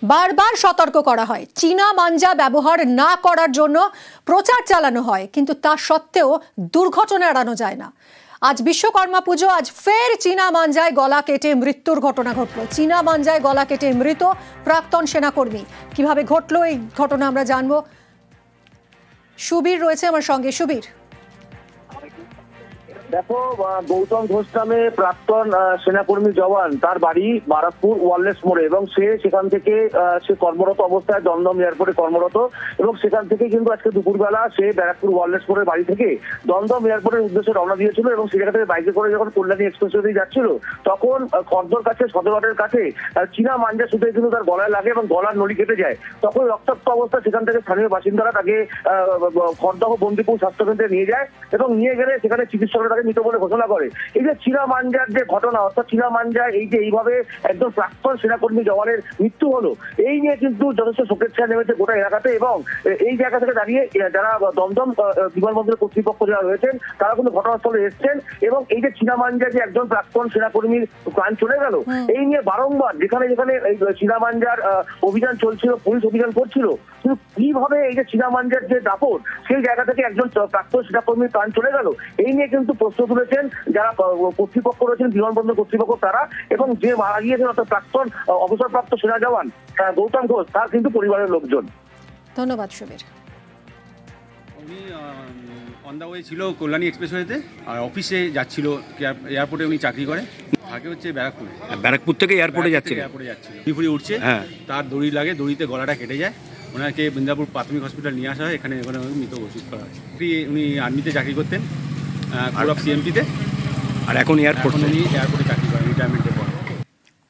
বারবার সতর্ক করা হয়, চীনা মাঞ্জা ব্যবহার না করার জন্য প্রচার চালানো হয়, কিন্তু তা সত্ত্বেও দুর্ঘটনা এড়ানো যায় না। আজ বিশ্বকর্মা পুজো, আজ ফের চীনা মাঞ্জায় গলা কেটে মৃত্যুর ঘটনা ঘটলো। চীনা মাঞ্জায় গলা কেটে মৃত প্রাক্তন সেনাকর্মী। কিভাবে ঘটলো এই ঘটনা আমরা জানবো। সুবীর রয়েছে আমার সঙ্গে। সুবীর, দেখো, গৌতম ঘোষ নামে প্রাক্তন সেনাকর্মী জওয়ান, তার বাড়ি বারাকপুর ওয়ারলেস মোড়ে এবং সেখান থেকে সে কর্মরত অবস্থায় দমদম এয়ারপোর্টে কর্মরত এবং সেখান থেকে কিন্তু আজকে দুপুরবেলা সে ব্যারাকপুর ওয়ারলেস মোড়ের বাড়ি থেকে দমদম এয়ারপোর্টের উদ্দেশ্যে রওনা দিয়েছিল এবং সে জায়গা থেকে বাইকে করে যখন কল্যাণী এক্সপ্রেসওয়ে যাচ্ছিল তখন খর্দর কাছে সদরঘাটের কাছে চীনা মাঞ্জা সুতে কিন্তু তার গলায় লাগে এবং গলার নলি কেটে যায়। তখন রক্তাক্ত অবস্থা সেখান থেকে স্থানীয় বাসিন্দারা তাকে খড়দহ বন্দিপুর স্বাস্থ্যকেন্দ্রে নিয়ে যায় এবং নিয়ে গেলে সেখানে চিকিৎসকরা মৃত বলে ঘোষণা করে। এই যে চীনা মাঞ্জার যে ঘটনা, অর্থাৎ চীনা মাঞ্জা এই যে এইভাবে একজন প্রাক্তন সেনাকর্মী জওয়ানের মৃত্যু হলো, এই নিয়ে কিন্তু যথেষ্ট শোকের ছায়া নেমেছে গোটা এলাকাতে এবং এই জায়গা থেকে দাঁড়িয়ে যারা দমদম বিমানবন্দরের কর্তৃপক্ষ যারা রয়েছেন তারা কিন্তু ঘটনাস্থলে এসছেন এবং এই যে চীনা মাঞ্জা যে একজন প্রাক্তন সেনাকর্মীর প্রাণ চলে গেল, এই নিয়ে বারংবার যেখানে যেখানে এই চীনা মাঞ্জার অভিযান চলছিল, পুলিশ অভিযান করছিল, কিন্তু কিভাবে এই যে চীনা মাঞ্জার যে দাপট, সেই জায়গা থেকে একজন প্রাক্তন সেনাকর্মীর প্রাণ চলে গেল, এই নিয়ে কিন্তু প্রশ্ন তুলেছেন যারা কর্তৃপক্ষ রয়েছেন, বিমানবন্দর কর্তৃপক্ষ তারা, এবং যে মারা গিয়েছেন অর্থাৎ প্রাক্তন অবসরপ্রাপ্ত সেনা জওয়ান গৌতম ঘোষ, তার কিন্তু পরিবারের লোকজন। ধন্যবাদ সুবীর। উনি অন দ্য ওয়ে ছিল কল্যাণী এক্সপ্রেসওয়েতে, আর অফিসে যাচ্ছিল, এয়ারপোর্টে উনি চাকরি করে, থাকে হচ্ছে ব্যারাকপুরে। ব্যারাকপুর থেকে এয়ারপোর্টে যাচ্ছিল, ফুরি উঠছে, তার দড়ি লাগে, দড়িতে গলাটা কেটে যায়। ওনাকে বৃন্দাপুর প্রাথমিক হসপিটাল নিয়ে আসা হয়, এখানে মৃত ঘোষিত করা হয়। উনি আর্মিতে চাকরি করতেন, কোর অফ সিএমপিতে, আর এখন এয়ারপোর্টে চাকরি করেন রিটায়ারমেন্টে।